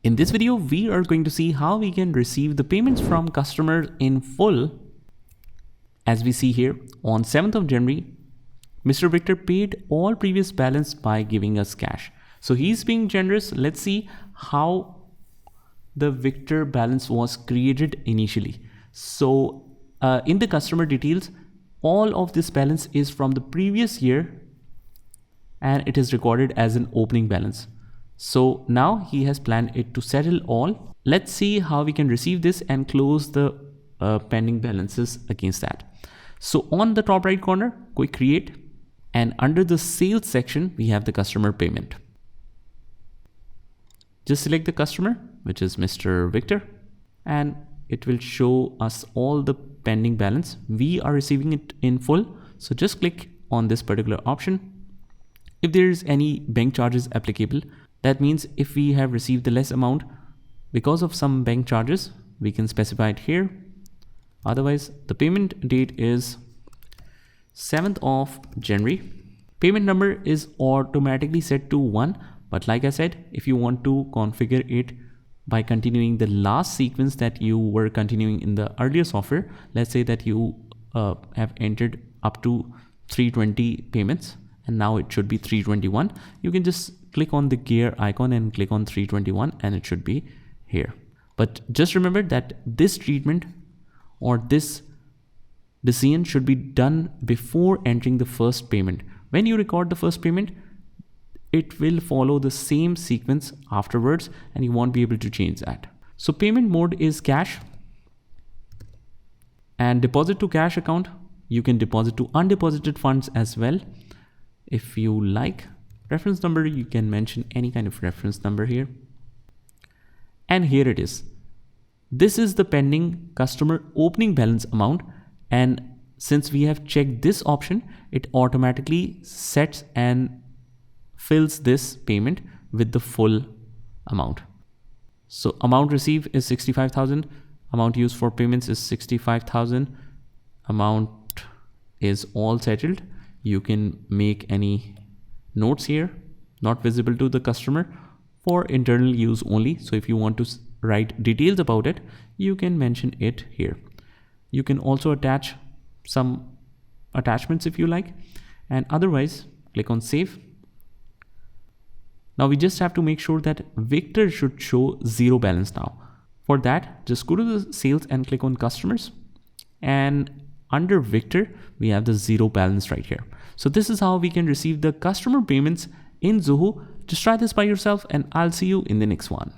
In this video, we are going to see how we can receive the payments from customers in full. As we see here, on 7th of January, Mr. Victor paid all previous balance by giving us cash. So he's being generous. Let's see how the Victor balance was created initially. So in the customer details, all of this balance is from the previous year and it is recorded as an opening balance. So now he has planned it to settle all. Let's see how we can receive this and close the pending balances against that. So on the top right corner, quick create, and under the sales section, we have the customer payment. Just select the customer, which is Mr. Victor, and it will show us all the pending balance. We are receiving it in full. So just click on this particular option. If there is any bank charges applicable, that means if we have received the less amount because of some bank charges, we can specify it here. Otherwise, the payment date is 7th of January. Payment number is automatically set to 1. But like I said, if you want to configure it by continuing the last sequence that you were continuing in the earlier software, let's say that you have entered up to 320 payments and now it should be 321. You can just click on the gear icon and click on 321 and it should be here. But just remember that this treatment or this decision should be done before entering the first payment. When you record the first payment, it will follow the same sequence afterwards and you won't be able to change that. So payment mode is cash and deposit to cash account. You can deposit to undeposited funds as well if you like. Reference number, you can mention any kind of reference number here. And here it is. This is the pending customer opening balance amount. And since we have checked this option, it automatically sets and fills this payment with the full amount. So amount received is 65,000. Amount used for payments is 65,000. Amount is all settled. You can make any notes here, not visible to the customer, for internal use only. So if you want to write details about it, you can mention it here. You can also attach some attachments if you like, and otherwise click on save. Now we just have to make sure that Victor should show zero balance now. For that, just go to the sales and click on customers, and under Victor, we have the zero balance right here. So this is how we can receive the customer payments in Zoho. Just try this by yourself and I'll see you in the next one.